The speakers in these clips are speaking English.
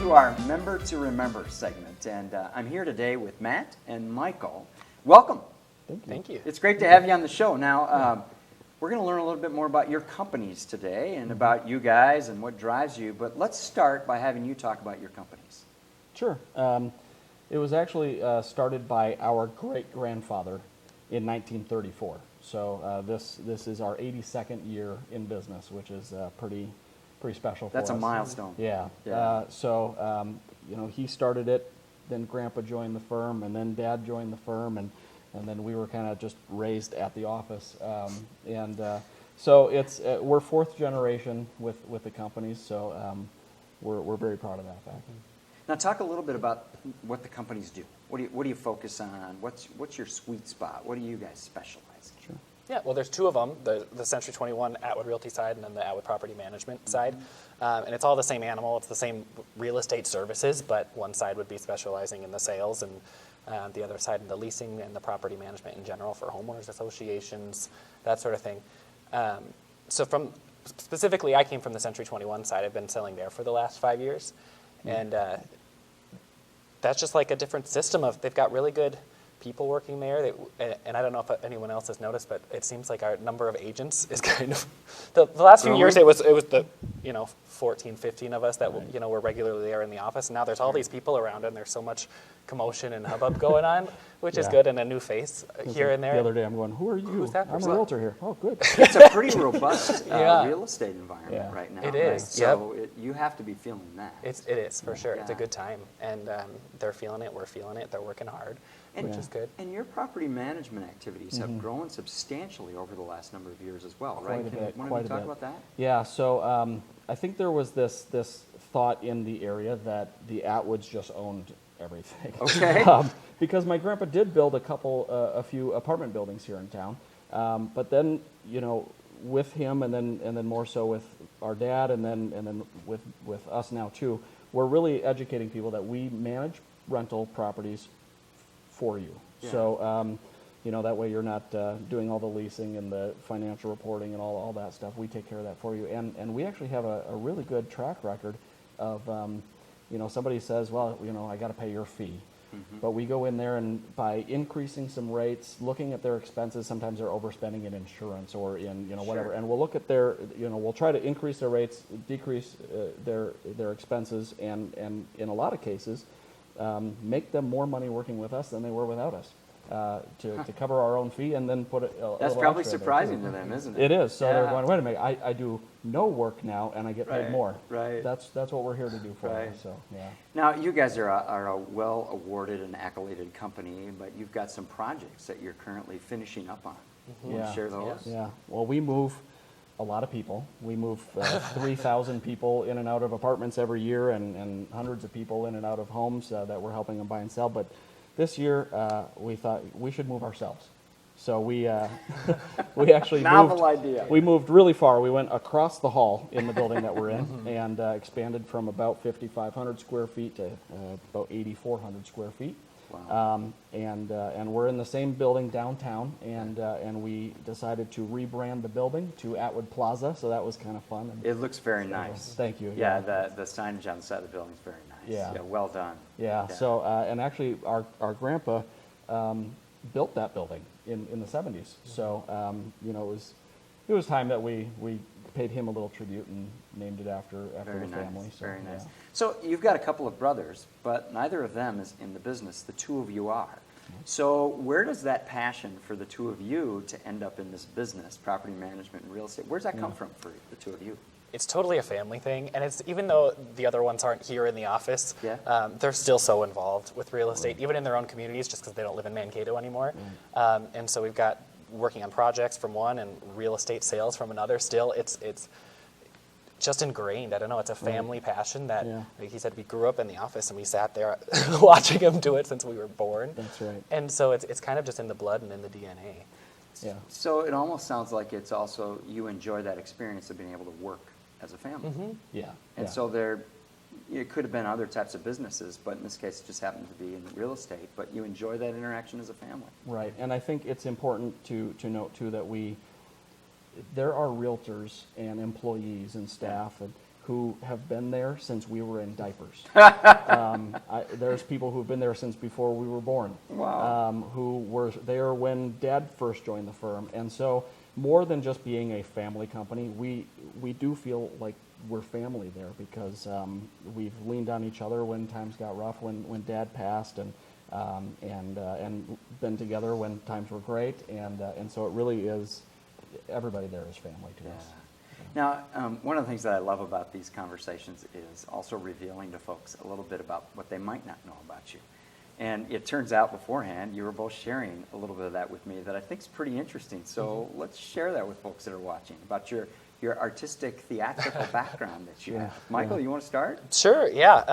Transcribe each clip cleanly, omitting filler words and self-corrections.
to our Member to Remember segment, and I'm here today with Matt and Michael. Welcome. Thank you. It's great to have you on the show. Now, we're going to learn a little bit more about your companies today and about you guys and what drives you, but let's start by having you talk about your companies. Sure. It was actually started by our great-grandfather in 1934. So this is our 82nd year in business, which is pretty special for us. That's a milestone. Yeah. He started it, then Grandpa joined the firm, and then Dad joined the firm, and then we were kind of just raised at the office. So it's we're fourth generation with the companies, so we're very proud of that fact. Now, talk a little bit about what the companies do. What do you focus on? What's your sweet spot? What do you guys specialize in? Sure. Yeah, well, there's two of them, the Century 21 Atwood Realty side and then the Atwood Property Management side. And it's all the same animal. It's the same real estate services, but one side would be specializing in the sales and the other side in the leasing and the property management in general for homeowners associations, that sort of thing. Specifically, I came from the Century 21 side. I've been selling there for the last 5 years. And that's just like a different system they've got really good people working there. And I don't know if anyone else has noticed, but it seems like our number of agents is kind of, the last few years it was the 14, 15 of us that were regularly there in the office. And now there's all these people around and there's so much commotion and hubbub going on, which is good, and a new face here and there. The other day I'm going, who are you? Who's that I'm a person? realtor here. Oh, good. It's a pretty robust real estate environment right now. It is. So you have to be feeling that. It is, for sure. Yeah. It's a good time. And they're feeling it. We're feeling it. They're working hard, which is good. And your property management activities have grown substantially over the last number of years as well, right? Want to talk about that? Yeah, so I think there was this thought in the area that the Atwoods just owned everything. Okay. Because my grandpa did build a few apartment buildings here in town, but then with him and then more so with our dad and then with us now too, we're really educating people that we manage rental properties for you. Yeah. So that way you're not doing all the leasing and the financial reporting and all that stuff. We take care of that for you, and we actually have a really good track record of somebody says, well, I got to pay your fee. But we go in there and by increasing some rates, looking at their expenses, sometimes they're overspending in insurance or in whatever, Sure. and we'll look at their we'll try to increase their rates, decrease their expenses, and in a lot of cases make them more money working with us than they were without us. To cover our own fee and then put it. That's probably surprising to them, isn't it? It is. So they're going, wait a minute, I do no work now and I get paid more. Right. That's what we're here to do for you. So yeah. Now, you guys are a well-awarded and accoladed company, but you've got some projects that you're currently finishing up on. Want to share those? Yeah. Well, we move a lot of people. We move 3,000 people in and out of apartments every year and hundreds of people in and out of homes that we're helping them buy and sell. But this year, we thought we should move ourselves. So we actually Novel idea. We moved really far. We went across the hall in the building that we're in and expanded from about 5,500 square feet to about 8,400 square feet. Wow. And we're in the same building downtown, and we decided to rebrand the building to Atwood Plaza. So that was kind of fun. It looks very nice. Thank you. Yeah, the signage on the side of the building is very nice. Yeah. Well done. Yeah. So and actually, our grandpa built that building in the 70s. So it was time that we paid him a little tribute and named it after Very the nice. family. So, Very nice. yeah. So you've got a couple of brothers, but neither of them is in the business. The two of you are. So where does that passion for the two of you to end up in this business, property management and real estate, where's that come from for the two of you? It's totally a family thing, and it's even though the other ones aren't here in the office, they're still so involved with real estate, even in their own communities, just because they don't live in Mankato anymore. And so we've got working on projects from one and real estate sales from another. Still, it's just ingrained. I don't know. It's a family passion that, like he said, we grew up in the office and we sat there watching him do it since we were born. That's right. And so it's kind of just in the blood and in the DNA. Yeah. So it almost sounds like it's also you enjoy that experience of being able to work as a family. Yeah. And so it could have been other types of businesses, but in this case it just happened to be in real estate. But you enjoy that interaction as a family. Right. And I think it's important to note, too, that there are realtors and employees and staff who have been there since we were in diapers. There's people who've been there since before we were born. Wow. Who were there when Dad first joined the firm. And so more than just being a family company, we do feel like we're family there because we've leaned on each other when times got rough, when Dad passed, and been together when times were great. And so it really is, everybody there is family to us. Now, one of the things that I love about these conversations is also revealing to folks a little bit about what they might not know about you. And it turns out beforehand, you were both sharing a little bit of that with me that I think is pretty interesting. So let's share that with folks that are watching about your artistic, theatrical background that you have. Michael, you want to start? Sure, yeah.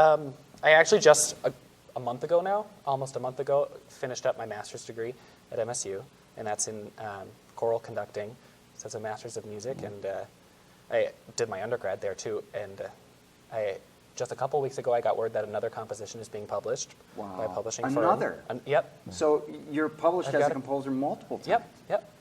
I actually just a month ago now, almost a month ago, finished up my master's degree at MSU, and that's in choral conducting. So it's a master's of music, and I did my undergrad there too. And just a couple weeks ago, I got word that another composition is being published by a publishing firm. Another? Yep. So you're published as a composer multiple times? Yep.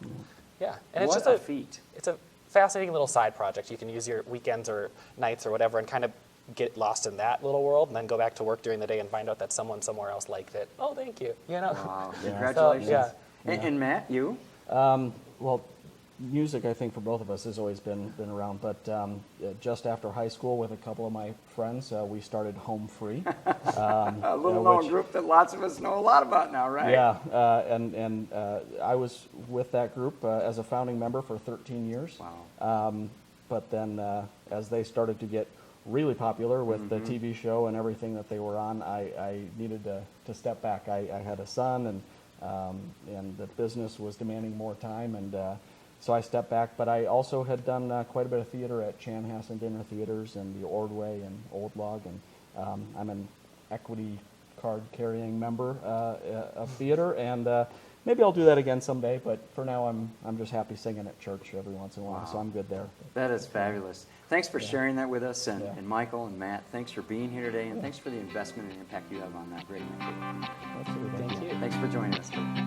Yeah. And What it's just a feat. It's a fascinating little side project. You can use your weekends or nights or whatever and kind of get lost in that little world and then go back to work during the day and find out that someone somewhere else liked it. Oh, thank you. You know? Wow. Yeah. Congratulations. So, And Matt, you? Well, music, I think, for both of us has always been around. But just after high school, with a couple of my friends, we started Home Free. A little known group that lots of us know a lot about now, right? Yeah, and I was with that group as a founding member for 13 years. Wow. But then as they started to get really popular with the TV show and everything that they were on, I needed to step back. I had a son, and the business was demanding more time, and so I stepped back. But I also had done quite a bit of theater at Chanhassen Dinner Theaters and the Ordway and Old Log, and I'm an equity card carrying member of theater, and maybe I'll do that again someday. But for now, I'm just happy singing at church every once in a while, so I'm good there. That is fabulous. Thanks for sharing that with us, and Michael and Matt, thanks for being here today, and thanks for the investment and impact you have on that great Mankato. Absolutely. Thank you. Thanks for joining us today.